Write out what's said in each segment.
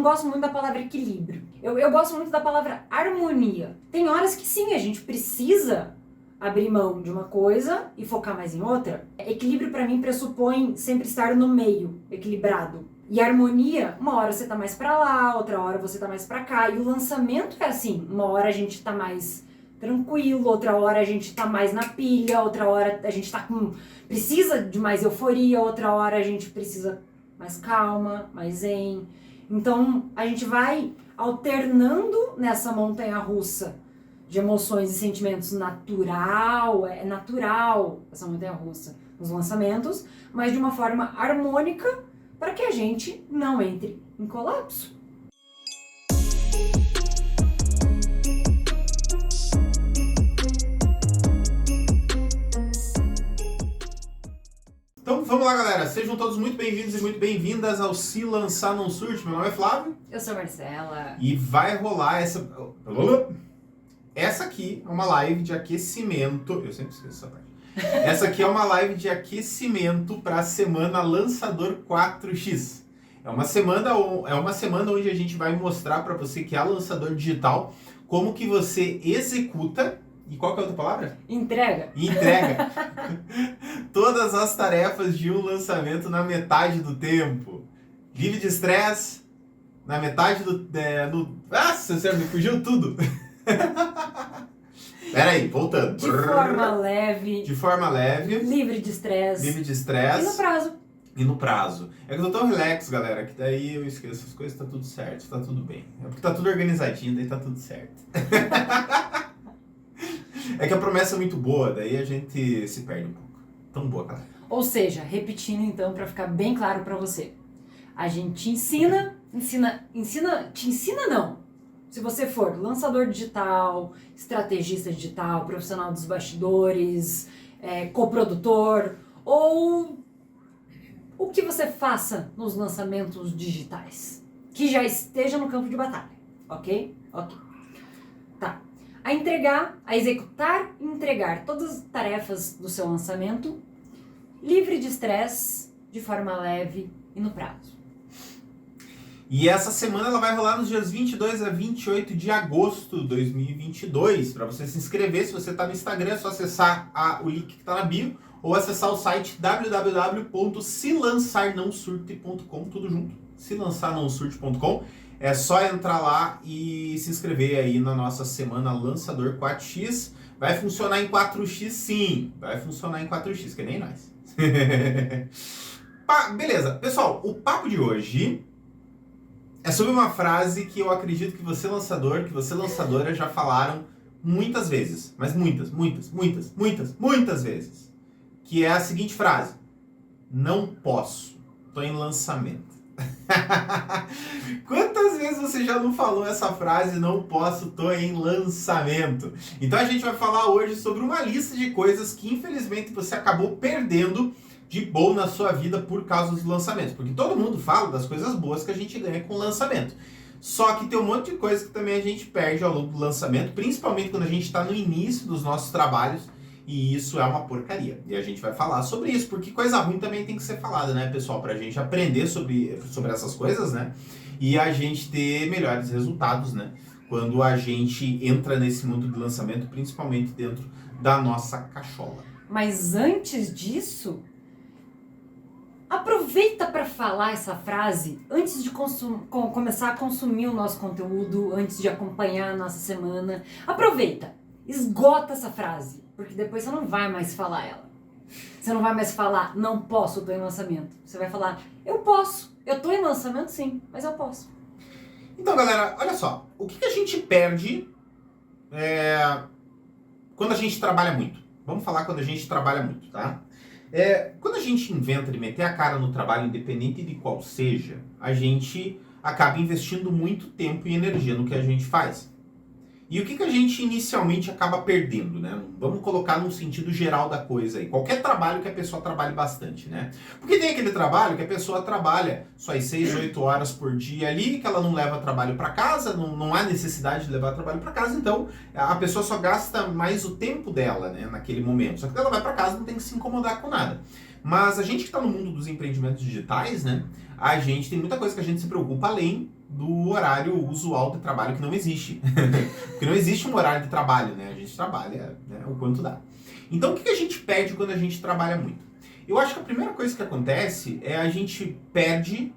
gosto muito da palavra equilíbrio. Eu gosto muito da palavra harmonia. Tem horas que sim, a gente precisa abrir mão de uma coisa e focar mais em outra. Equilíbrio pra mim pressupõe sempre estar no meio, equilibrado. E harmonia, uma hora você tá mais pra lá, outra hora você tá mais pra cá. E o lançamento é assim, uma hora a gente tá mais tranquilo, outra hora a gente tá mais na pilha, outra hora a gente precisa de mais euforia, outra hora a gente precisa mais calma, mais zen. Então a gente vai alternando nessa montanha-russa de emoções e sentimentos natural, é natural essa montanha-russa nos lançamentos, mas de uma forma harmônica para que a gente não entre em colapso. Então vamos lá, galera, sejam todos muito bem-vindos e muito bem-vindas ao Se Lançar Não Surte. Meu nome é Flávio. Eu sou a Marcela. E vai rolar essa aqui é uma live de aquecimento. Eu sempre esqueço essa parte. Essa aqui é uma live de aquecimento para a semana Lançador 4X. É uma semana onde a gente vai mostrar para você que é lançador digital, como que você executa. E qual que é a outra palavra? Entrega todas as tarefas de um lançamento na metade do tempo. Livre de estresse, na metade do... Nossa, sério, me fugiu tudo. Peraí, voltando. De forma leve. De forma leve. Livre de estresse. Livre de estresse. E no prazo. E no prazo. É que eu tô tão relax, galera, que daí eu esqueço as coisas, tá tudo certo, tá tudo bem. É porque tá tudo organizadinho, daí tá tudo certo. É que a promessa é muito boa, daí a gente se perde um pouco. Tão boa, cara. Ou seja, repetindo então, para ficar bem claro para você. A gente te ensina não. Se você for lançador digital, estrategista digital, profissional dos bastidores, coprodutor, ou o que você faça nos lançamentos digitais, que já esteja no campo de batalha, ok? Ok. Tá. A executar e entregar todas as tarefas do seu lançamento, livre de estresse, de forma leve e no prazo. E essa semana ela vai rolar nos dias 22 a 28 de agosto de 2022. Para você se inscrever, se você está no Instagram, é só acessar o link que está na bio ou acessar o site www.selançarnãosurte.com, tudo junto, selançarnãosurte.com. É só entrar lá e se inscrever aí na nossa semana Lançador 4X. Vai funcionar em 4X sim, vai funcionar em 4X, que nem nós. Beleza, pessoal, o papo de hoje é sobre uma frase que eu acredito que você lançador, que você lançadora já falaram muitas vezes, mas muitas vezes, que é a seguinte frase: não posso, tô em lançamento. Quantas vezes você já não falou essa frase, não posso, tô em lançamento? Então a gente vai falar hoje sobre uma lista de coisas que infelizmente você acabou perdendo de bom na sua vida por causa dos lançamentos, porque todo mundo fala das coisas boas que a gente ganha com o lançamento. Só que tem um monte de coisa que também a gente perde ao longo do lançamento, principalmente quando a gente está no início dos nossos trabalhos, e isso é uma porcaria. E a gente vai falar sobre isso, porque coisa ruim também tem que ser falada, né, pessoal? Pra gente aprender sobre essas coisas, né? E a gente ter melhores resultados, né? Quando a gente entra nesse mundo do lançamento, principalmente dentro da nossa cachola. Mas antes disso, aproveita para falar essa frase antes de começar a consumir o nosso conteúdo, antes de acompanhar a nossa semana. Aproveita, esgota essa frase, porque depois você não vai mais falar ela. Você não vai mais falar, não posso, eu tô em lançamento. Você vai falar, eu posso, eu tô em lançamento sim, mas eu posso. Então, galera, olha só, o que a gente perde quando a gente trabalha muito? Vamos falar quando a gente trabalha muito, tá? Quando a gente inventa de meter a cara no trabalho, independente de qual seja, a gente acaba investindo muito tempo e energia no que a gente faz. E o que a gente inicialmente acaba perdendo, né? Vamos colocar num sentido geral da coisa aí. Qualquer trabalho que a pessoa trabalhe bastante, né? Porque tem aquele trabalho que a pessoa trabalha só as 6, 8 horas por dia ali, que ela não leva trabalho para casa, não há necessidade de levar trabalho para casa, então a pessoa só gasta mais o tempo dela, né, naquele momento. Só que ela vai para casa, não tem que se incomodar com nada. Mas a gente que está no mundo dos empreendimentos digitais, né? A gente tem muita coisa que a gente se preocupa além do horário usual de trabalho que não existe. Porque não existe um horário de trabalho, né? A gente trabalha, né, o quanto dá. Então o que a gente perde quando a gente trabalha muito? Eu acho que a primeira coisa que acontece é a gente perde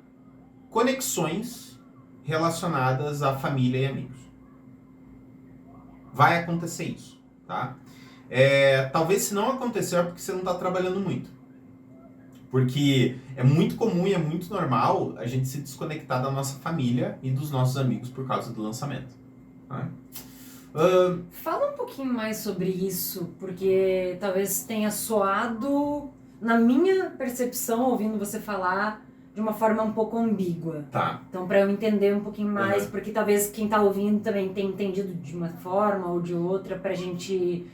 conexões relacionadas à família e amigos. Vai acontecer isso, tá? Talvez se não acontecer é porque você não está trabalhando muito. Porque é muito comum e é muito normal a gente se desconectar da nossa família e dos nossos amigos por causa do lançamento. Tá? Fala um pouquinho mais sobre isso, porque talvez tenha soado, na minha percepção, ouvindo você falar, de uma forma um pouco ambígua. Tá. Então, para eu entender um pouquinho mais, porque talvez quem tá ouvindo também tenha entendido de uma forma ou de outra, pra gente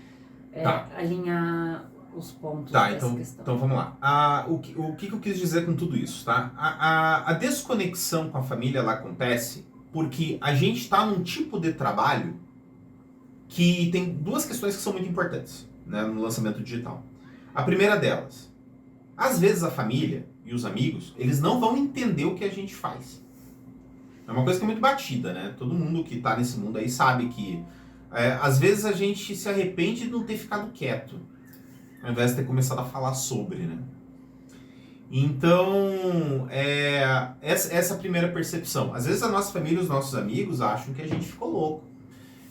alinhar os pontos dessa questão. Então vamos lá. O que eu quis dizer com tudo isso, tá? A desconexão com a família, ela acontece porque a gente está num tipo de trabalho que tem duas questões que são muito importantes, né, no lançamento digital. A primeira delas, às vezes a família e os amigos, eles não vão entender o que a gente faz. É uma coisa que é muito batida, né? Todo mundo que está nesse mundo aí sabe que às vezes a gente se arrepende de não ter ficado quieto, ao invés de ter começado a falar sobre, né? Então, essa é a primeira percepção. Às vezes a nossa família e os nossos amigos acham que a gente ficou louco,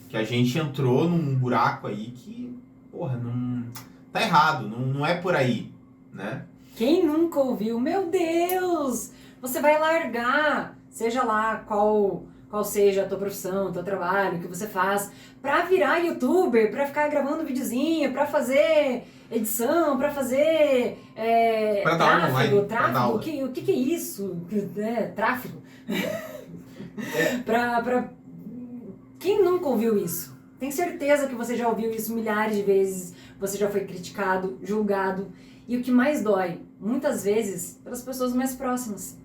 que a gente entrou num buraco aí que, porra, não tá errado, não é por aí, né? Quem nunca ouviu, meu Deus, você vai largar, seja lá qual seja a tua profissão, o teu trabalho, o que você faz, pra virar youtuber, pra ficar gravando videozinho, pra fazer edição, pra fazer pra dar online, tráfego, o que é isso? Tráfego. Quem nunca ouviu isso? Tenho certeza que você já ouviu isso milhares de vezes, você já foi criticado, julgado. E o que mais dói, muitas vezes, pelas pessoas mais próximas.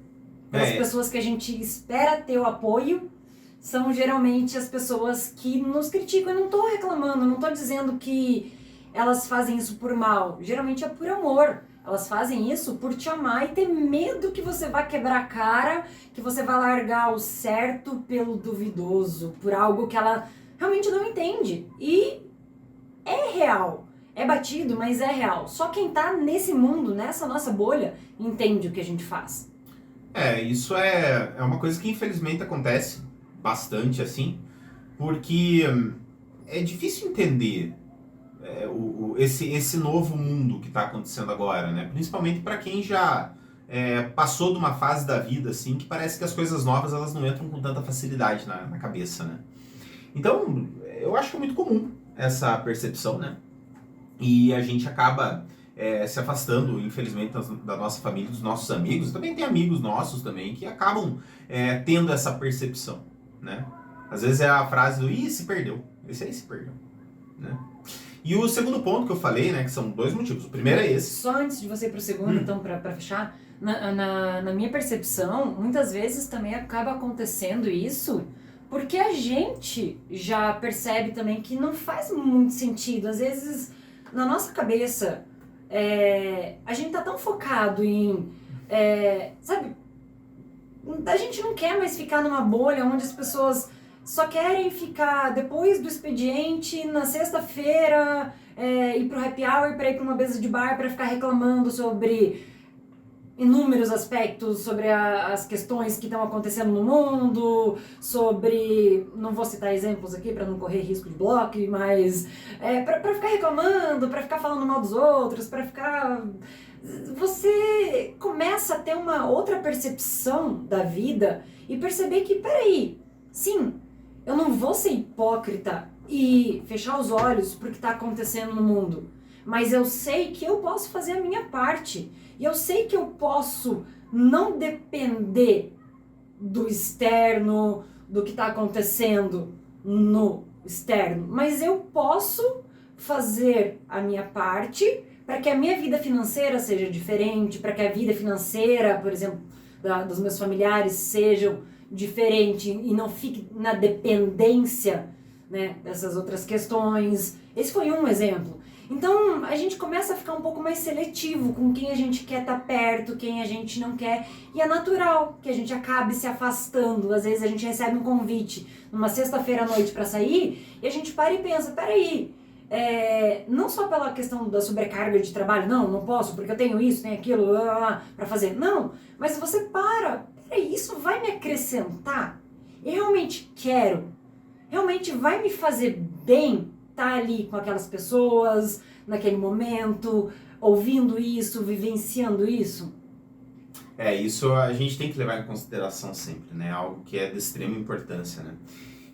Pelas pessoas que a gente espera ter o apoio, são geralmente as pessoas que nos criticam. Eu não tô reclamando, não tô dizendo que elas fazem isso por mal. Geralmente é por amor. Elas fazem isso por te amar e ter medo que você vá quebrar a cara, que você vá largar o certo pelo duvidoso, por algo que ela realmente não entende. E é real. É batido, mas é real. Só quem tá nesse mundo, nessa nossa bolha, entende o que a gente faz. Isso é uma coisa que infelizmente acontece bastante, assim, porque é difícil entender esse novo mundo que está acontecendo agora, né? Principalmente para quem já passou de uma fase da vida, assim, que parece que as coisas novas elas não entram com tanta facilidade na cabeça, né? Então, eu acho que é muito comum essa percepção, né? E a gente acaba se afastando, infelizmente, da nossa família, dos nossos amigos. Também tem amigos nossos também que acabam tendo essa percepção, né? Às vezes é a frase do se perdeu. Esse aí se perdeu, né? E o segundo ponto que eu falei, né, que são dois motivos. O primeiro é esse. Só antes de você ir pro segundo, então, pra fechar, na minha percepção, muitas vezes também acaba acontecendo isso porque a gente já percebe também que não faz muito sentido. Às vezes, na nossa cabeça, a gente tá tão focado em, sabe, a gente não quer mais ficar numa bolha onde as pessoas só querem ficar depois do expediente, na sexta-feira, ir pro happy hour, pra ir pra uma mesa de bar, pra ficar reclamando sobre inúmeros aspectos, sobre as questões que estão acontecendo no mundo, sobre, não vou citar exemplos aqui pra não correr risco de bloco, mas pra ficar reclamando, pra ficar falando mal dos outros, pra ficar... Você começa a ter uma outra percepção da vida e perceber que, peraí, sim, eu não vou ser hipócrita e fechar os olhos pro que tá acontecendo no mundo, mas eu sei que eu posso fazer a minha parte. E eu sei que eu posso não depender do externo, do que está acontecendo no externo, mas eu posso fazer a minha parte para que a minha vida financeira seja diferente, para que a vida financeira, por exemplo, dos meus familiares sejam diferente e não fique na dependência, né, dessas outras questões. Esse foi um exemplo. Então a gente começa a ficar um pouco mais seletivo com quem a gente quer estar perto, quem a gente não quer. E é natural que a gente acabe se afastando. Às vezes a gente recebe um convite numa sexta-feira à noite para sair e a gente para e pensa, peraí, não só pela questão da sobrecarga de trabalho, não posso porque eu tenho isso, tenho aquilo para fazer. Não, mas você peraí, isso vai me acrescentar? Eu realmente quero? Realmente vai me fazer bem estar ali com aquelas pessoas, naquele momento, ouvindo isso, vivenciando isso? Isso a gente tem que levar em consideração sempre, né? Algo que é de extrema importância, né?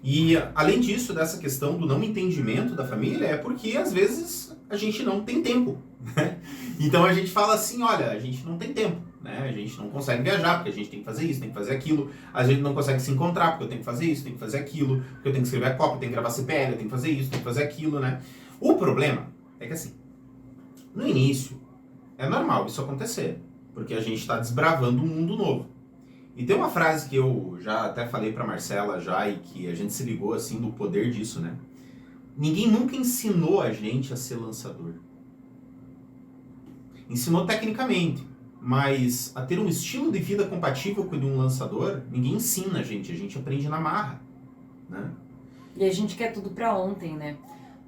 E além disso, dessa questão do não entendimento da família, é porque às vezes a gente não tem tempo, né? Então a gente fala assim, olha, a gente não tem tempo, né? A gente não consegue viajar porque a gente tem que fazer isso, tem que fazer aquilo. A gente não consegue se encontrar porque eu tenho que fazer isso, tenho que fazer aquilo, porque eu tenho que escrever a cópia, eu tenho que gravar CPL, eu tenho que fazer isso, tenho que fazer aquilo, né? O problema é que assim, no início é normal isso acontecer, porque a gente está desbravando um mundo novo. E tem uma frase que eu já até falei pra Marcela já e que a gente se ligou assim do poder disso, né? Ninguém nunca ensinou a gente a ser lançador. Ensinou tecnicamente, mas a ter um estilo de vida compatível com o de um lançador, ninguém ensina a gente aprende na marra, né? E a gente quer tudo pra ontem, né?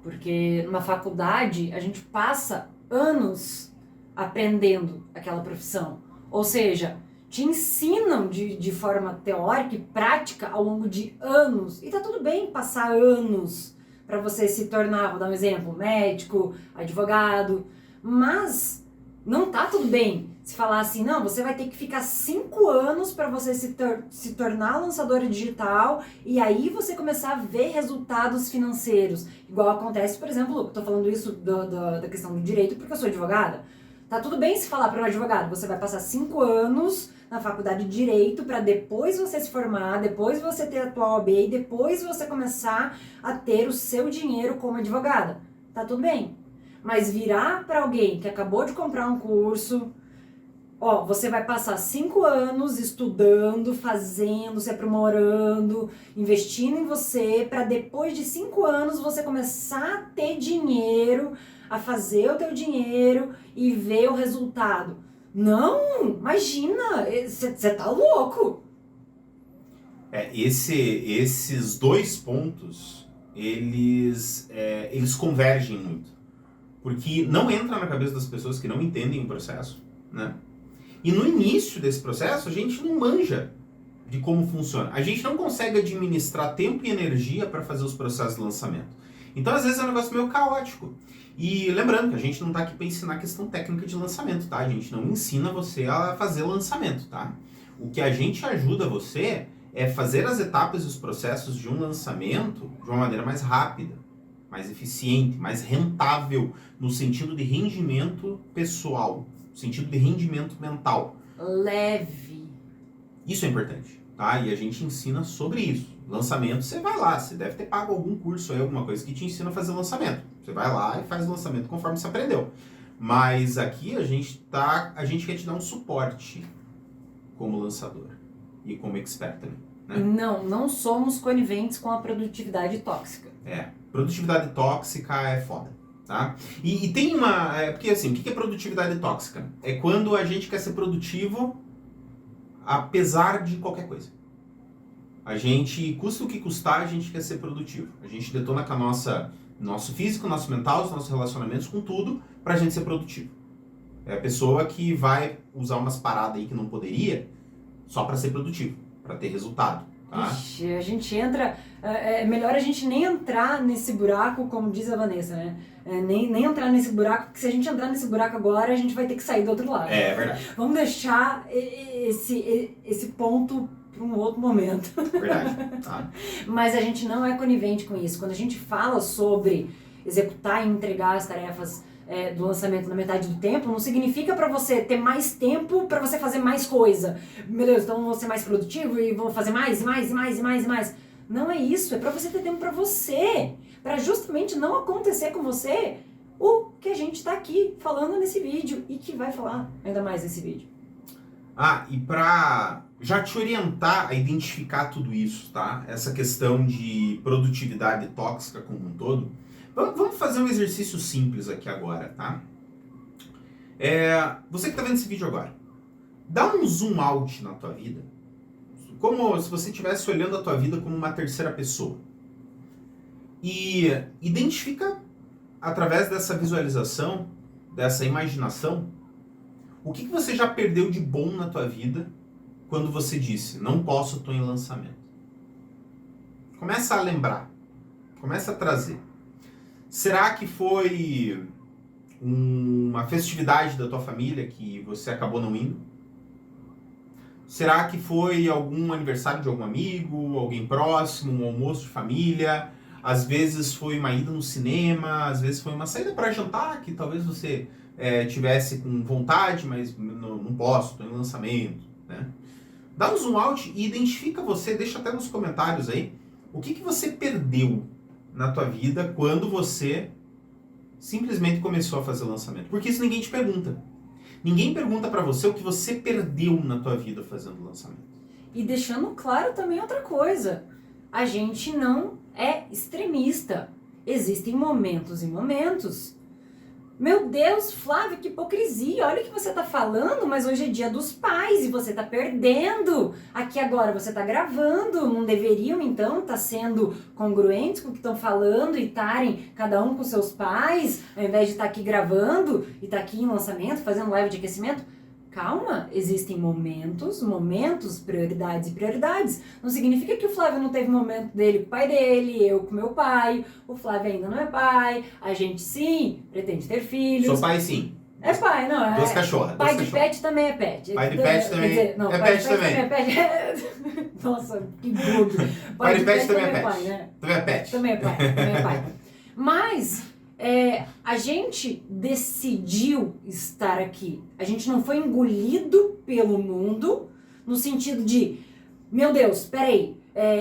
Porque numa faculdade a gente passa anos aprendendo aquela profissão. Ou seja, te ensinam de forma teórica e prática ao longo de anos. E tá tudo bem passar anos para você se tornar, vou dar um exemplo, médico, advogado. Mas não tá tudo bem se falar assim, não, você vai ter que ficar 5 anos para você se tornar lançadora digital e aí você começar a ver resultados financeiros. Igual acontece, por exemplo, tô falando isso da questão do direito porque eu sou advogada. Tá tudo bem se falar para um advogado, você vai passar 5 anos na faculdade de Direito para depois você se formar, depois você ter a tua OAB e depois você começar a ter o seu dinheiro como advogada. Tá tudo bem. Mas virar para alguém que acabou de comprar um curso, você vai passar 5 anos estudando, fazendo, se aprimorando, investindo em você para depois de 5 anos você começar a ter dinheiro, a fazer o teu dinheiro e ver o resultado. Não, imagina, você tá louco. Esses dois pontos, eles convergem muito. Porque não entra na cabeça das pessoas que não entendem o processo, né? E no início desse processo, a gente não manja de como funciona. A gente não consegue administrar tempo e energia para fazer os processos de lançamento. Então, às vezes, é um negócio meio caótico. E lembrando que a gente não está aqui para ensinar a questão técnica de lançamento, tá? A gente não ensina você a fazer lançamento, tá? O que a gente ajuda você é fazer as etapas e os processos de um lançamento de uma maneira mais rápida, mais eficiente, mais rentável, no sentido de rendimento pessoal, no sentido de rendimento mental. Leve. Isso é importante, tá? E a gente ensina sobre isso. Lançamento, você vai lá, você deve ter pago algum curso aí, alguma coisa que te ensina a fazer lançamento. Você vai lá e faz o lançamento conforme você aprendeu. Mas aqui a gente quer te dar um suporte como lançador e como expert também, né? Não somos coniventes com a produtividade tóxica. Produtividade tóxica é foda, tá? E tem uma... porque assim, o que é produtividade tóxica? É quando a gente quer ser produtivo apesar de qualquer coisa. A gente, custa o que custar, a gente quer ser produtivo. A gente detona com nosso físico, nosso mental, os nossos relacionamentos, com tudo, pra gente ser produtivo. É a pessoa que vai usar umas paradas aí que não poderia, só pra ser produtivo, pra ter resultado, tá? Ixi, a gente entra... É melhor a gente nem entrar nesse buraco, como diz a Vanessa, né? Nem entrar nesse buraco, porque se a gente entrar nesse buraco agora, a gente vai ter que sair do outro lado. É verdade. Vamos deixar esse ponto para um outro momento. Verdade, tá. Mas a gente não é conivente com isso. Quando a gente fala sobre executar e entregar as tarefas do lançamento na metade do tempo, não significa para você ter mais tempo para você fazer mais coisa. Beleza, então vou ser mais produtivo e vou fazer mais, e mais, e mais, e mais, e mais. Não é isso, é para você ter tempo para você. Para justamente não acontecer com você o que a gente está aqui falando nesse vídeo e que vai falar ainda mais nesse vídeo. E para já te orientar a identificar tudo isso, tá? Essa questão de produtividade tóxica como um todo, Vamos fazer um exercício simples aqui agora, tá? Você que está vendo esse vídeo agora, dá um zoom out na tua vida, como se você estivesse olhando a tua vida como uma terceira pessoa. E identifica, através dessa visualização, dessa imaginação, o que você já perdeu de bom na tua vida quando você disse, não posso, estou em lançamento. Começa a lembrar, começa a trazer. Será que foi uma festividade da tua família que você acabou não indo? Será que foi algum aniversário de algum amigo, alguém próximo, um almoço de família? Às vezes foi uma ida no cinema, às vezes foi uma saída para jantar, que talvez você tivesse com vontade, mas não posso, estou em lançamento, né? Dá um zoom out e identifica você, deixa até nos comentários aí, o que você perdeu na tua vida quando você simplesmente começou a fazer lançamento. Porque isso ninguém te pergunta. Ninguém pergunta pra você o que você perdeu na tua vida fazendo lançamento. E deixando claro também outra coisa. A gente não é extremista. Existem momentos e momentos. Meu Deus, Flávio, que hipocrisia. Olha o que você tá falando, mas hoje é dia dos pais e você tá perdendo. Aqui agora você tá gravando. Não deveriam, então, estar sendo congruentes com o que estão falando e estarem cada um com seus pais, ao invés de estar aqui gravando e estar aqui em lançamento, fazendo live de aquecimento? Calma, existem momentos, prioridades e prioridades. Não significa que o Flávio não teve momento dele com o pai dele, eu com meu pai, o Flávio ainda não é pai, a gente sim pretende ter filhos. Sou pai sim. É pai, não é? Duas cachorras. Pai de pet também é pet. Pai de pet também dizer, não, é pai pet de também. É pet. Nossa, que bug. Pai de pet também é pet. Pai, né? Também é pet. Também é pai. Mas a gente decidiu estar aqui. A gente não foi engolido pelo mundo no sentido de, meu Deus, peraí,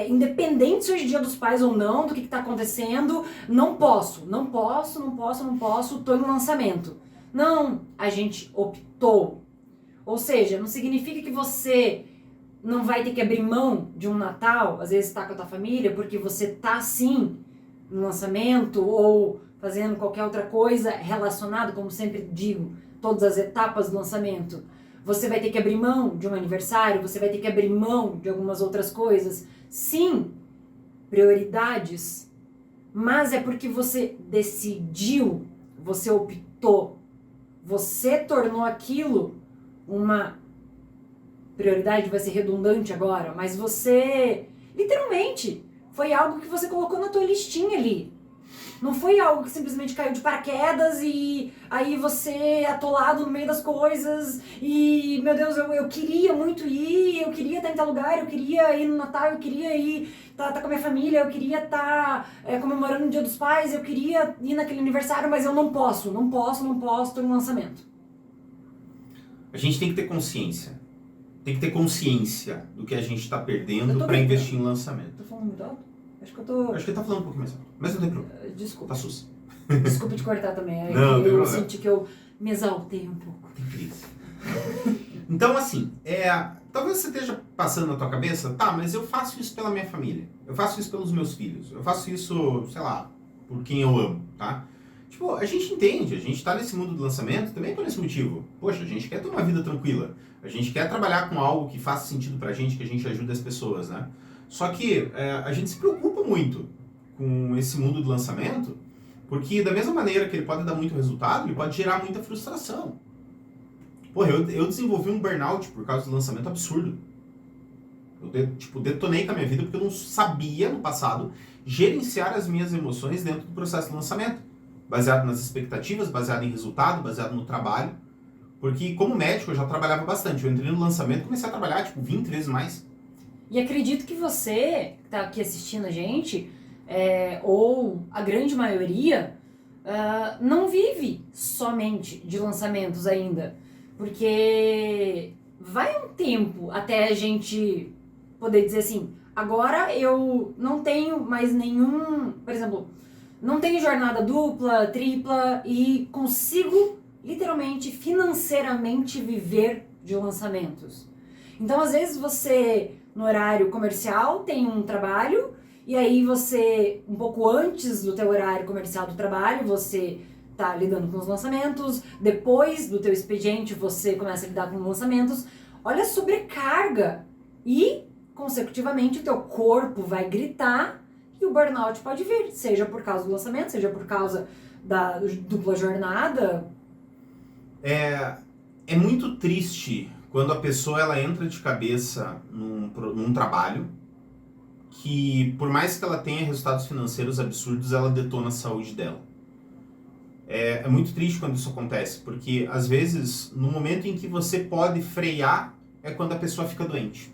independente se hoje é dia dos pais ou não, do que tá acontecendo, não posso, tô em lançamento. Não, a gente optou. Ou seja, não significa que você não vai ter que abrir mão de um Natal, às vezes tá com a tua família, porque você tá sim no lançamento ou fazendo qualquer outra coisa relacionada, como sempre digo, todas as etapas do lançamento. Você vai ter que abrir mão de um aniversário, você vai ter que abrir mão de algumas outras coisas. Sim, prioridades, mas é porque você decidiu, você optou, você tornou aquilo uma prioridade, vai ser redundante agora, mas você, literalmente, foi algo que você colocou na tua listinha ali. Não foi algo que simplesmente caiu de paraquedas e aí você atolado no meio das coisas e, meu Deus, eu queria muito ir, eu queria estar em tal lugar, eu queria ir no Natal, eu queria ir tá com a minha família, eu queria estar comemorando o Dia dos Pais, eu queria ir naquele aniversário, mas eu não posso, tô em lançamento. A gente tem que ter consciência. Tem que ter consciência do que a gente está perdendo para investir em lançamento. Tô falando muito alto? Acho que ele tá falando um pouquinho mais alto. Mas não tem problema. Desculpa. Tá sus. Desculpa te cortar também. Não, eu senti que eu me exaltei um pouco. Tem crise. Então, assim, talvez você esteja passando na tua cabeça, tá, mas eu faço isso pela minha família. Eu faço isso pelos meus filhos. Eu faço isso, sei lá, por quem eu amo, tá? Tipo, a gente entende, a gente tá nesse mundo do lançamento também por esse motivo. Poxa, a gente quer ter uma vida tranquila. A gente quer trabalhar com algo que faça sentido pra gente, que a gente ajude as pessoas, né? Só que a gente se preocupa muito com esse mundo do lançamento, porque da mesma maneira que ele pode dar muito resultado, ele pode gerar muita frustração. Porra, eu desenvolvi um burnout por causa do lançamento absurdo. Eu detonei com a minha vida porque eu não sabia, no passado, gerenciar as minhas emoções dentro do processo de lançamento. Baseado nas expectativas, baseado em resultado, baseado no trabalho. Porque como médico eu já trabalhava bastante. Eu entrei no lançamento e comecei a trabalhar 20 vezes mais. E acredito que você, que tá aqui assistindo a gente, ou a grande maioria, não vive somente de lançamentos ainda. Porque vai um tempo até a gente poder dizer assim, agora eu não tenho mais nenhum, por exemplo, não tenho jornada dupla, tripla e consigo literalmente, financeiramente viver de lançamentos. Então, às vezes você, no horário comercial, tem um trabalho E aí você, um pouco antes do teu horário comercial do trabalho, você tá lidando com os lançamentos, depois do teu expediente você começa a lidar com lançamentos. Olha a sobrecarga e, consecutivamente, o teu corpo vai gritar e o burnout pode vir, seja por causa do lançamento, seja por causa da dupla jornada. É muito triste quando a pessoa ela entra de cabeça num trabalho que, por mais que ela tenha resultados financeiros absurdos, ela detona a saúde dela. É muito triste quando isso acontece, porque às vezes, no momento em que você pode frear, é quando a pessoa fica doente.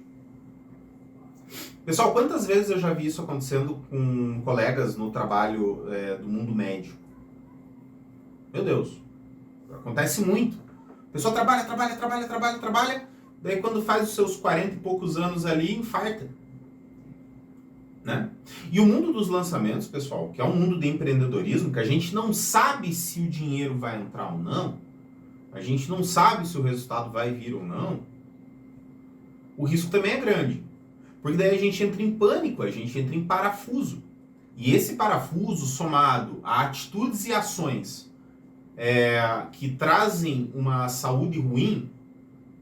Pessoal, quantas vezes eu já vi isso acontecendo com colegas no trabalho do mundo médico? Meu Deus, acontece muito. A pessoa trabalha, daí quando faz os seus 40 e poucos anos ali, infarta. Né? E o mundo dos lançamentos, pessoal, que é um mundo de empreendedorismo, que a gente não sabe se o dinheiro vai entrar ou não, a gente não sabe se o resultado vai vir ou não, o risco também é grande. Porque daí a gente entra em pânico, a gente entra em parafuso. E esse parafuso, somado a atitudes e ações que trazem uma saúde ruim,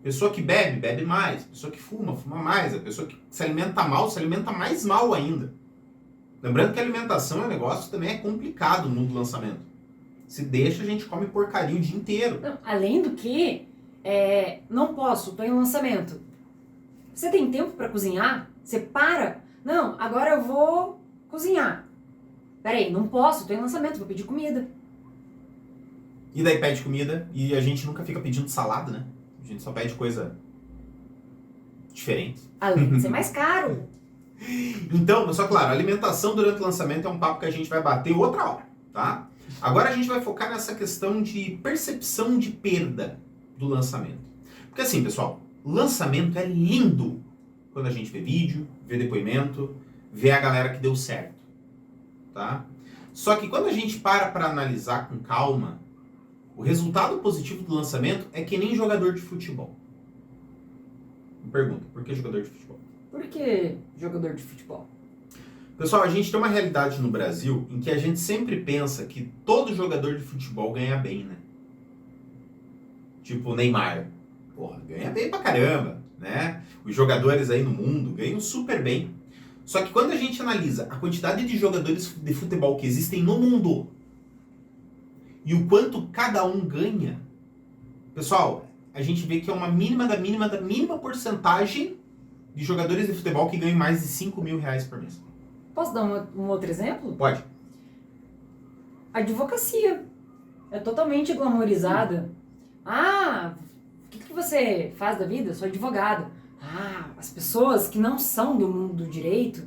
pessoa que bebe mais, pessoa que fuma mais, a pessoa que se alimenta mal, se alimenta mais mal ainda. Lembrando que a alimentação é um negócio que também é complicado no mundo do lançamento. Se deixa, a gente come porcaria o dia inteiro. Não, além do que, não posso, tô em lançamento. Você tem tempo para cozinhar? Você para? Não, agora eu vou cozinhar. Peraí, não posso, tô em lançamento, vou pedir comida. E daí pede comida e a gente nunca fica pedindo salada, né? A gente só pede coisa diferente. Além de ser mais caro. Então, mas só claro, alimentação durante o lançamento é um papo que a gente vai bater outra hora, tá? Agora a gente vai focar nessa questão de percepção de perda do lançamento. Porque assim, pessoal, lançamento é lindo quando a gente vê vídeo, vê depoimento, vê a galera que deu certo, tá? Só que quando a gente para analisar com calma, o resultado positivo do lançamento é que nem jogador de futebol. Me pergunta, por que jogador de futebol? Por que jogador de futebol? Pessoal, a gente tem uma realidade no Brasil em que a gente sempre pensa que todo jogador de futebol ganha bem, né? Tipo o Neymar. Porra, ganha bem pra caramba, né? Os jogadores aí no mundo ganham super bem. Só que quando a gente analisa a quantidade de jogadores de futebol que existem no mundo e o quanto cada um ganha, pessoal, a gente vê que é uma mínima da mínima porcentagem de jogadores de futebol que ganham mais de 5 mil reais por mês. Posso dar um outro exemplo? Pode. A advocacia é totalmente glamorizada. Ah, o que você faz da vida? Eu sou advogado. Ah, as pessoas que não são do mundo do direito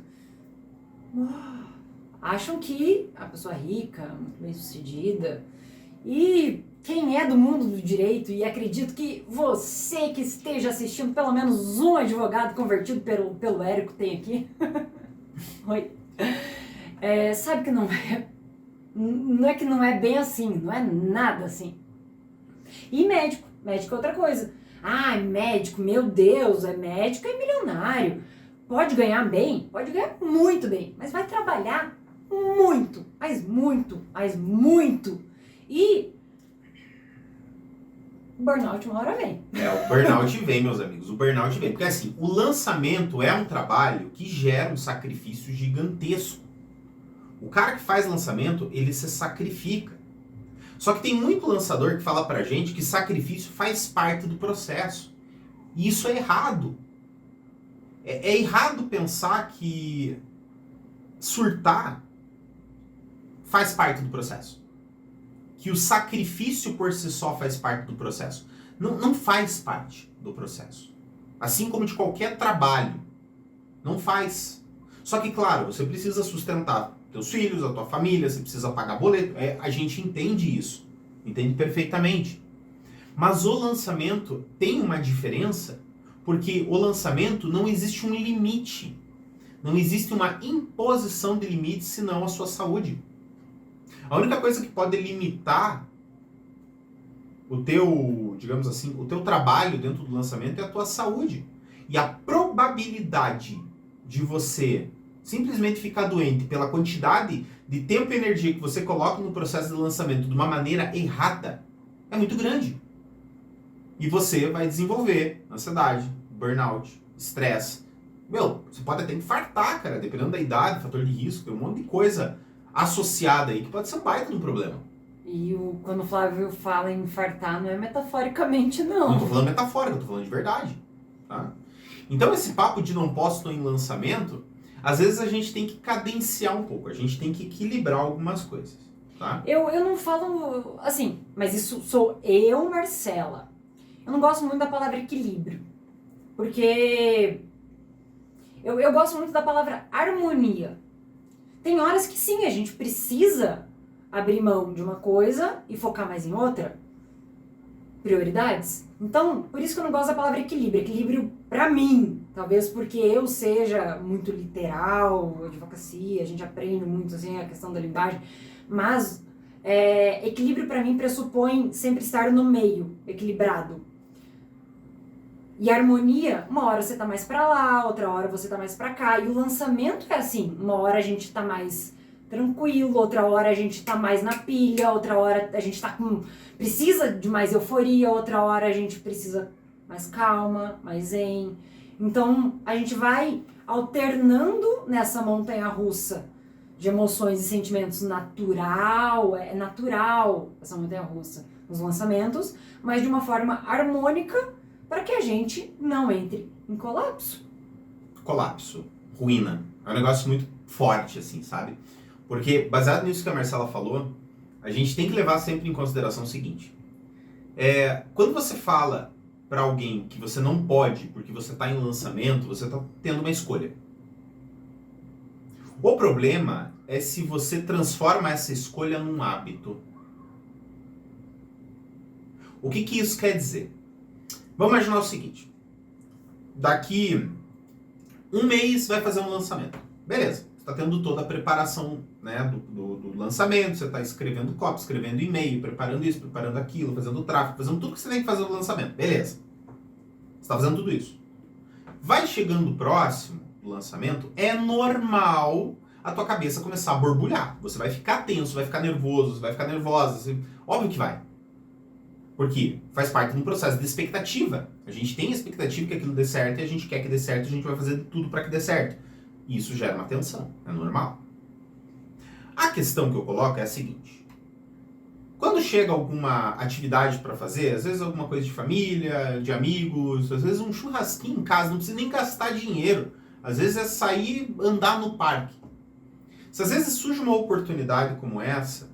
acham que a pessoa é rica, muito bem sucedida. E quem é do mundo do direito, e acredito que você que esteja assistindo, pelo menos um advogado convertido pelo Érico tem aqui. Oi. Sabe que não é que não é bem assim, não é nada assim. E médico é outra coisa. Ah, médico, meu Deus, médico é milionário. Pode ganhar bem? Pode ganhar muito bem, mas vai trabalhar muito, mas muito, mas muito. E o burnout uma hora vem. O burnout vem, meus amigos. O burnout vem. Porque assim, o lançamento é um trabalho que gera um sacrifício gigantesco. O cara que faz lançamento, ele se sacrifica. Só que tem muito lançador que fala pra gente que sacrifício faz parte do processo. E isso é errado. É errado pensar que surtar faz parte do processo. Que o sacrifício por si só faz parte do processo. Não faz parte do processo. Assim como de qualquer trabalho. Não faz. Só que, claro, você precisa sustentar teus filhos, a tua família, você precisa pagar boleto. A gente entende isso. Entende perfeitamente. Mas o lançamento tem uma diferença, porque o lançamento não existe um limite. Não existe uma imposição de limite, senão a sua saúde. A única coisa que pode limitar o teu, digamos assim, o teu trabalho dentro do lançamento é a tua saúde. E a probabilidade de você simplesmente ficar doente pela quantidade de tempo e energia que você coloca no processo de lançamento de uma maneira errada, é muito grande. E você vai desenvolver ansiedade, burnout, estresse. Você pode até infartar, cara, dependendo da idade, fator de risco, tem um monte de coisa associada aí que pode ser um baita de um problema. E quando o Flávio fala em infartar, não é metaforicamente, não. Não tô falando metafórico, eu tô falando de verdade. Tá? Então esse papo de não posso, tô em lançamento, às vezes a gente tem que cadenciar um pouco, a gente tem que equilibrar algumas coisas. Tá? Eu não falo assim, mas isso sou eu, Marcela. Eu não gosto muito da palavra equilíbrio, porque eu gosto muito da palavra harmonia. Tem horas que sim, a gente precisa abrir mão de uma coisa e focar mais em outra. Prioridades. Então, por isso que eu não gosto da palavra equilíbrio. Equilíbrio pra mim, talvez porque eu seja muito literal, advocacia, a gente aprende muito assim a questão da linguagem, mas equilíbrio pra mim pressupõe sempre estar no meio, equilibrado. E harmonia, uma hora você tá mais pra lá, outra hora você tá mais pra cá. E o lançamento é assim, uma hora a gente tá mais tranquilo, outra hora a gente tá mais na pilha, outra hora a gente precisa de mais euforia, outra hora a gente precisa mais calma, mais zen. Então a gente vai alternando nessa montanha-russa de emoções e sentimentos natural, é natural essa montanha-russa nos lançamentos, mas de uma forma harmônica para que a gente não entre em colapso. Colapso, ruína, é um negócio muito forte assim, sabe? Porque, baseado nisso que a Marcela falou, a gente tem que levar sempre em consideração o seguinte. Quando você fala para alguém que você não pode, porque você está em lançamento, você está tendo uma escolha. O problema é se você transforma essa escolha num hábito. O que isso quer dizer? Vamos imaginar o seguinte. Daqui um mês vai fazer um lançamento. Beleza. Você está tendo toda a preparação, né, do lançamento, você está escrevendo copy, escrevendo e-mail, preparando isso, preparando aquilo, fazendo tráfego, fazendo tudo que você tem que fazer no lançamento. Beleza. Você está fazendo tudo isso. Vai chegando próximo do lançamento, é normal a tua cabeça começar a borbulhar. Você vai ficar tenso, vai ficar nervoso, você vai ficar nervosa. Óbvio que vai. Porque faz parte de um processo de expectativa. A gente tem a expectativa que aquilo dê certo e a gente quer que dê certo, a gente vai fazer tudo para que dê certo. Isso gera uma tensão, é normal. A questão que eu coloco é a seguinte. Quando chega alguma atividade para fazer, às vezes alguma coisa de família, de amigos, às vezes um churrasquinho em casa, não precisa nem gastar dinheiro. Às vezes é sair andar no parque. Se às vezes surge uma oportunidade como essa,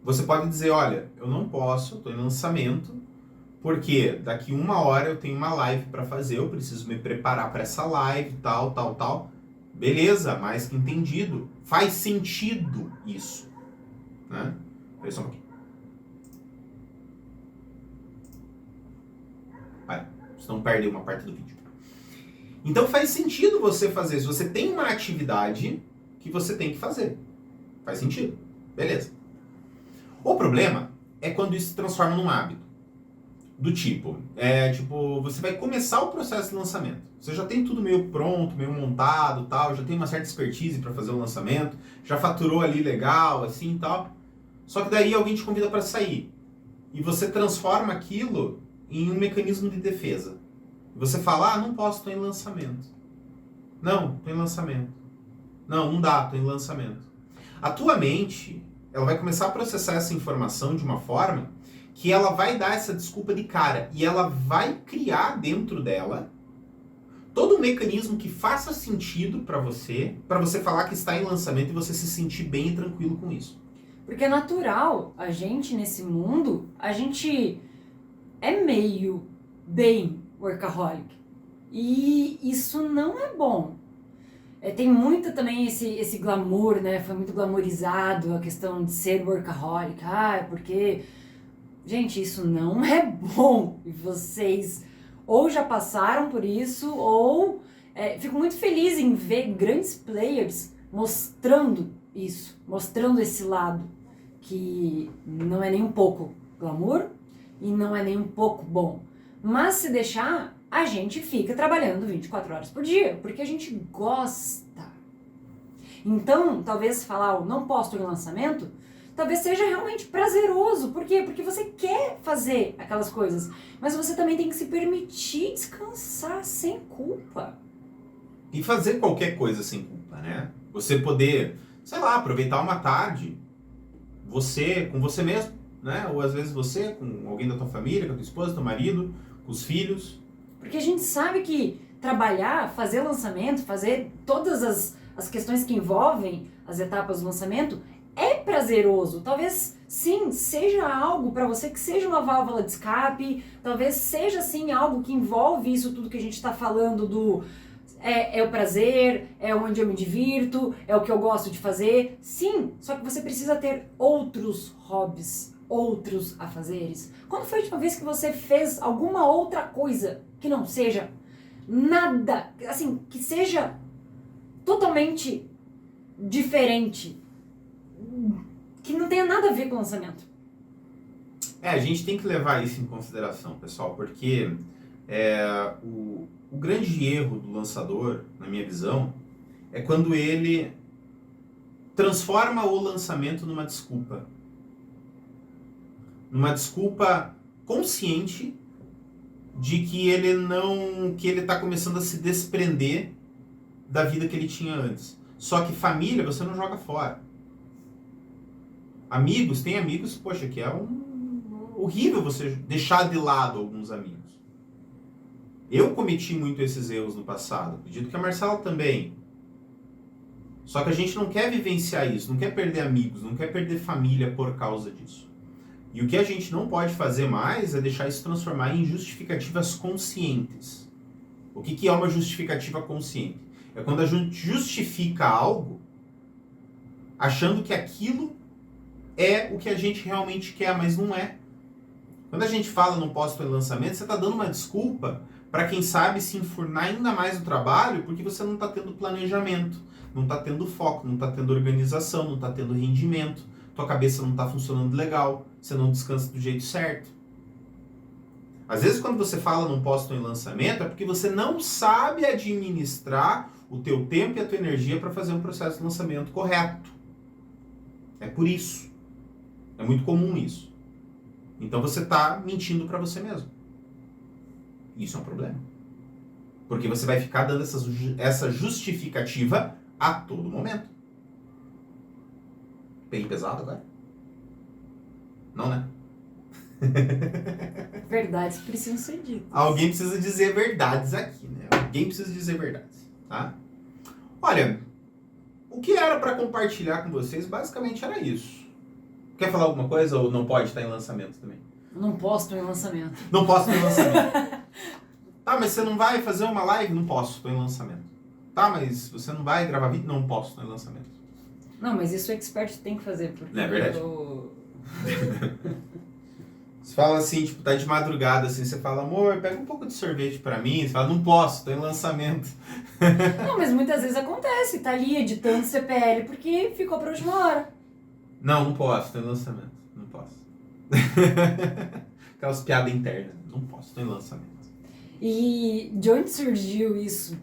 você pode dizer, olha, eu não posso, estou em lançamento, porque daqui 1 hora eu tenho uma live para fazer, eu preciso me preparar para essa live, tal. Beleza, mais que entendido. Faz sentido isso. Né? Espera só um pouquinho. Vai, senão perde uma parte do vídeo. Então faz sentido você fazer isso. Você tem uma atividade que você tem que fazer. Faz sentido. Beleza. O problema é quando isso se transforma num hábito. Do tipo, você vai começar o processo de lançamento. Você já tem tudo meio pronto, meio montado, tal, já tem uma certa expertise para fazer o lançamento, já faturou ali legal, assim, tal. Só que daí alguém te convida para sair. E você transforma aquilo em um mecanismo de defesa. Você fala, não posso, estou em lançamento. Não, estou em lançamento. Não dá, estou em lançamento. A tua mente, ela vai começar a processar essa informação de uma forma que ela vai dar essa desculpa de cara e ela vai criar dentro dela todo um mecanismo que faça sentido para você falar que está em lançamento e você se sentir bem e tranquilo com isso. Porque é natural, a gente nesse mundo, a gente é meio bem workaholic. E isso não é bom. Tem muito também esse glamour, né? Foi muito glamourizado a questão de ser workaholic. Porque... Gente, isso não é bom. E vocês ou já passaram por isso, ou... fico muito feliz em ver grandes players mostrando isso. Mostrando esse lado. Que não é nem um pouco glamour e não é nem um pouco bom. Mas se deixar, a gente fica trabalhando 24 horas por dia, porque a gente gosta. Então, talvez falar o não posto em lançamento, talvez seja realmente prazeroso. Por quê? Porque você quer fazer aquelas coisas, mas você também tem que se permitir descansar sem culpa. E fazer qualquer coisa sem culpa, né? Você poder, sei lá, aproveitar uma tarde, você com você mesmo, né? Ou às vezes você com alguém da tua família, com a tua esposa, teu marido, com os filhos. Porque a gente sabe que trabalhar, fazer lançamento, fazer todas as questões que envolvem as etapas do lançamento é prazeroso. Talvez, sim, seja algo para você que seja uma válvula de escape, talvez seja, sim, algo que envolve isso tudo que a gente está falando do... É o prazer, é onde eu me divirto, é o que eu gosto de fazer. Sim, só que você precisa ter outros hobbies, outros afazeres. Quando foi a última vez que você fez alguma outra coisa que não seja nada, assim, que seja totalmente diferente, que não tenha nada a ver com o lançamento? A gente tem que levar isso em consideração, pessoal, porque o grande erro do lançador, na minha visão, é quando ele transforma o lançamento numa desculpa. Numa desculpa consciente de que ele está começando a se desprender da vida que ele tinha antes. Só que família você não joga fora. Amigos, tem amigos, poxa, que é horrível você deixar de lado alguns amigos. Eu cometi muito esses erros no passado, acredito que a Marcela também. Só que a gente não quer vivenciar isso, não quer perder amigos, não quer perder família por causa disso. E o que a gente não pode fazer mais é deixar isso transformar em justificativas conscientes. O que é uma justificativa consciente? É quando a gente justifica algo achando que aquilo é o que a gente realmente quer, mas não é. Quando a gente fala no pós-lançamento, você está dando uma desculpa para quem sabe se enfurnar ainda mais no trabalho porque você não está tendo planejamento, não está tendo foco, não está tendo organização, não está tendo rendimento, tua cabeça não está funcionando legal, você não descansa do jeito certo. Às vezes quando você fala num pós-lançamento é porque você não sabe administrar o teu tempo e a tua energia para fazer um processo de lançamento correto. É por isso. É muito comum isso. Então você está mentindo para você mesmo. Isso é um problema. Porque você vai ficar dando essa justificativa a todo momento. Bem pesado agora? Não, né? Verdades precisam ser ditas. Alguém precisa dizer verdades aqui, né? Alguém precisa dizer verdades, tá? Olha, o que era para compartilhar com vocês basicamente era isso. Quer falar alguma coisa ou não pode estar em lançamento também? Não posto em lançamento. Não posso estar em lançamento. Tá, mas você não vai fazer uma live? Não posso, estou em lançamento. Tá, mas você não vai gravar vídeo? Não posso, estou em lançamento. Não, mas isso o expert tem que fazer, porque não é verdade? Você fala assim, tipo, tá de madrugada, assim, você fala, amor, pega um pouco de sorvete pra mim. Você fala, não posso, tô em lançamento. Não, mas muitas vezes acontece, tá ali editando CPL porque ficou pra última hora. Não posso, tô em lançamento. Não posso. Aquelas piadas internas. Não posso, tô em lançamento. E de onde surgiu isso?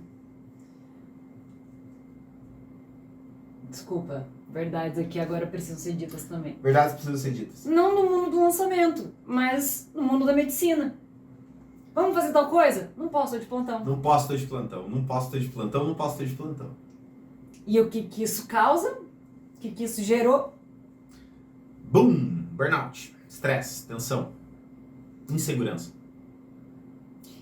Desculpa, verdades aqui agora precisam ser ditas também. Verdades precisam ser ditas. Não no mundo do lançamento, mas no mundo da medicina. Vamos fazer tal coisa? Não posso, tô de plantão. Não posso, tô de plantão. Não posso, tô de plantão. Não posso, tô de plantão. E o que isso causa? O que isso gerou? Boom! Burnout, estresse, tensão, insegurança.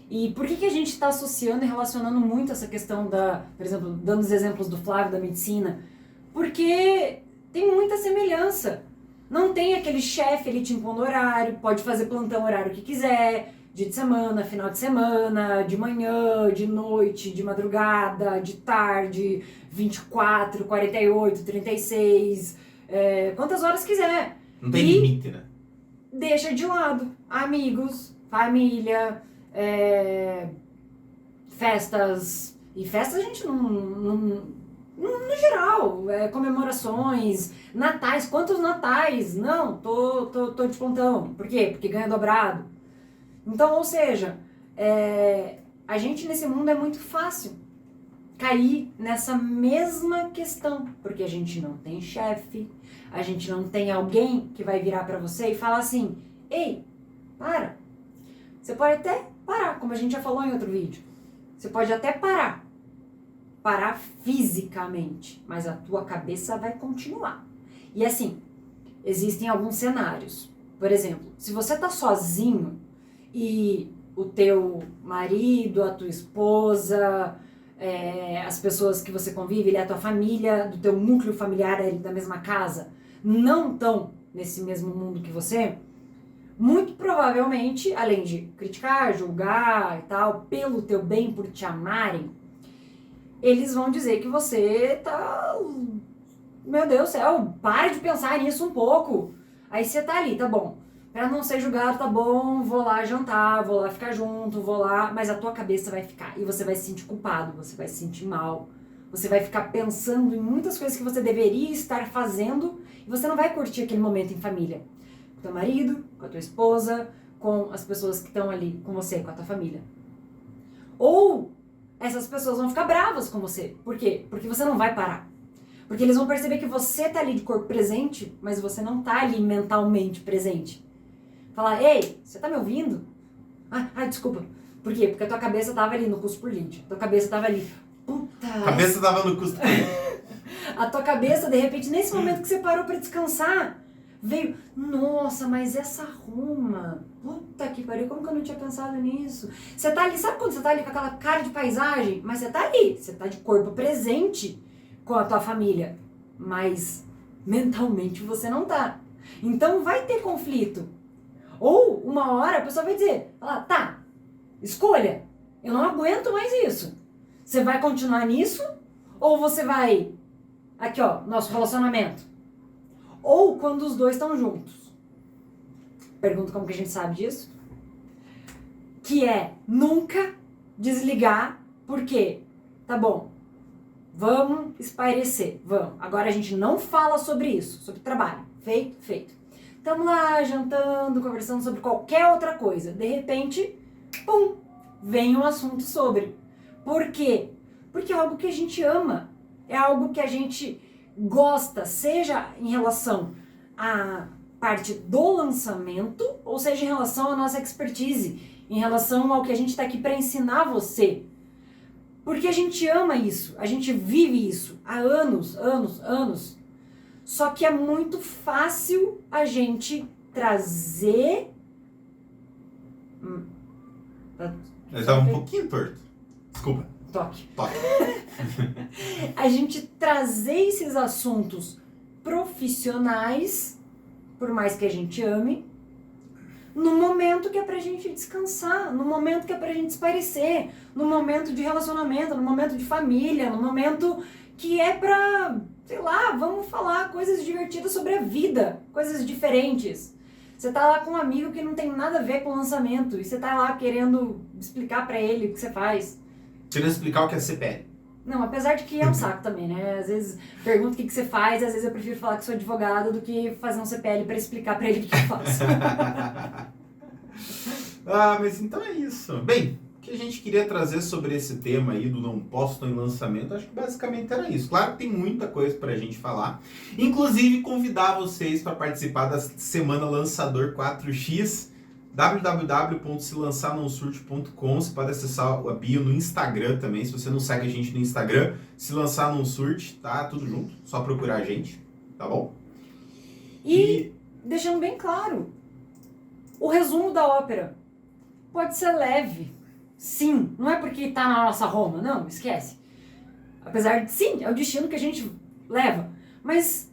E por que a gente está associando e relacionando muito essa questão da, por exemplo, dando os exemplos do Flávio da medicina? Porque tem muita semelhança. Não tem aquele chefe ali te impondo horário, pode fazer plantão horário que quiser, dia de semana, final de semana, de manhã, de noite, de madrugada, de tarde, 24, 48, 36, quantas horas quiser. Não tem limite, né? Deixa de lado amigos, família, festas. E festas a gente no geral, comemorações, natais, quantos natais? Não, tô de plantão. Por quê? Porque ganha dobrado. Então, ou seja, a gente nesse mundo é muito fácil cair nessa mesma questão, porque a gente não tem chefe, a gente não tem alguém que vai virar pra você e falar assim, ei, para. Você pode até parar, como a gente já falou em outro vídeo. Você pode até parar fisicamente, mas a tua cabeça vai continuar. E assim, existem alguns cenários. Por exemplo, se você tá sozinho e o teu marido, a tua esposa, as pessoas que você convive, a tua família, do teu núcleo familiar da mesma casa, não estão nesse mesmo mundo que você, muito provavelmente, além de criticar, julgar e tal, pelo teu bem, por te amarem, eles vão dizer que você tá... Meu Deus do céu, para de pensar nisso um pouco. Aí você tá ali, tá bom. Pra não ser julgado, tá bom, vou lá jantar, vou lá ficar junto, vou lá... Mas a tua cabeça vai ficar, e você vai se sentir culpado, você vai se sentir mal. Você vai ficar pensando em muitas coisas que você deveria estar fazendo e você não vai curtir aquele momento em família. Com teu marido, com a tua esposa, com as pessoas que estão ali com você, com a tua família. Ou essas pessoas vão ficar bravas com você. Por quê? Porque você não vai parar. Porque eles vão perceber que você tá ali de corpo presente, mas você não tá ali mentalmente presente. Falar, ei, você tá me ouvindo? Desculpa. Por quê? Porque a tua cabeça tava ali no curso por lead. A tua cabeça tava ali, puta... A cabeça tava no custo. A tua cabeça, de repente, nesse momento que você parou pra descansar, veio, nossa, mas essa Roma, puta que pariu, como que eu não tinha pensado nisso? Você tá ali, sabe quando você tá ali com aquela cara de paisagem? Mas você tá ali, você tá de corpo presente com a tua família, mas mentalmente você não tá. Então vai ter conflito. Ou uma hora a pessoa vai dizer, tá, escolha, eu não aguento mais isso. Você vai continuar nisso? Ou você vai, aqui ó, nosso relacionamento. Ou quando os dois estão juntos. Pergunta como que a gente sabe disso. Que é nunca desligar, porque, tá bom, vamos espairecer, vamos. Agora a gente não fala sobre isso, sobre trabalho. Feito. Tamo lá jantando, conversando sobre qualquer outra coisa. De repente, pum, vem um assunto sobre. Por quê? Porque é algo que a gente ama. É algo que a gente gosta, seja em relação à parte do lançamento, ou seja em relação à nossa expertise, em relação ao que a gente está aqui para ensinar você. Porque a gente ama isso, a gente vive isso há anos. Só que é muito fácil a gente trazer... Ele tava um pouquinho torto. Desculpa. Toque. A gente trazer esses assuntos profissionais, por mais que a gente ame, no momento que é pra gente descansar, no momento que é pra gente espairecer, no momento de relacionamento, no momento de família, no momento que é pra, sei lá, vamos falar coisas divertidas sobre a vida, coisas diferentes. Você tá lá com um amigo que não tem nada a ver com o lançamento e você tá lá querendo explicar pra ele o que você faz. Querendo explicar o que é CPL. Não, apesar de que é um saco também, né? Às vezes pergunta o que você faz, às vezes eu prefiro falar que sou advogada do que fazer um CPL pra explicar pra ele o que eu faço. Mas então é isso. Bem, o que a gente queria trazer sobre esse tema aí do não posto em lançamento, acho que basicamente era isso. Claro que tem muita coisa pra gente falar. Inclusive, convidar vocês para participar da Semana Lançador 4X, www.selançarnãosurte.com. Você pode acessar a bio no Instagram também. Se você não segue a gente no Instagram, Se Lançar Não Surte, tá? Tudo junto. Só procurar a gente, tá bom? E deixando bem claro, o resumo da ópera pode ser leve. Sim, não é porque tá na nossa Roma, não, esquece. Apesar de, sim, é o destino que a gente leva. Mas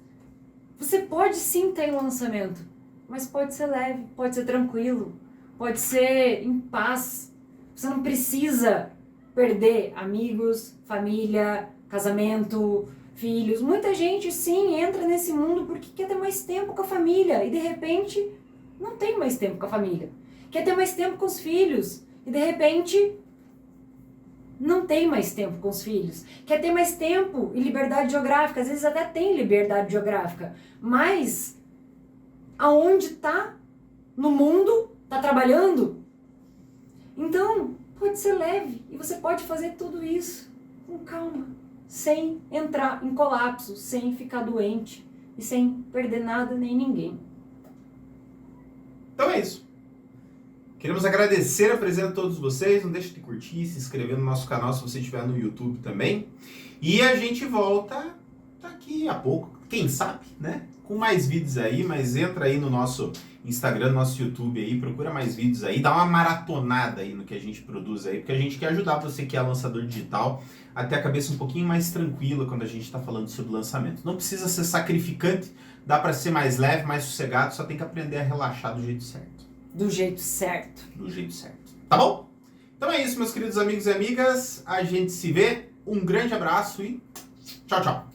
você pode sim estar em lançamento. Mas pode ser leve, pode ser tranquilo, pode ser em paz. Você não precisa perder amigos, família, casamento, filhos. Muita gente, sim, entra nesse mundo porque quer ter mais tempo com a família e, de repente, não tem mais tempo com a família. Quer ter mais tempo com os filhos e, de repente, não tem mais tempo com os filhos. Quer ter mais tempo e liberdade geográfica. Às vezes até tem liberdade geográfica, mas... aonde tá no mundo, tá trabalhando. Então, pode ser leve e você pode fazer tudo isso com calma, sem entrar em colapso, sem ficar doente e sem perder nada nem ninguém. Então é isso. Queremos agradecer a presença de todos vocês. Não deixe de curtir, se inscrever no nosso canal se você estiver no YouTube também. E a gente volta daqui a pouco, quem sabe, né? Com mais vídeos aí, mas entra aí no nosso Instagram, no nosso YouTube aí, procura mais vídeos aí, dá uma maratonada aí no que a gente produz aí, porque a gente quer ajudar você que é lançador digital a ter a cabeça um pouquinho mais tranquila quando a gente está falando sobre lançamento. Não precisa ser sacrificante, dá para ser mais leve, mais sossegado, só tem que aprender a relaxar do jeito certo. Do jeito certo. Do jeito certo. Tá bom? Então é isso, meus queridos amigos e amigas. A gente se vê. Um grande abraço e tchau, tchau.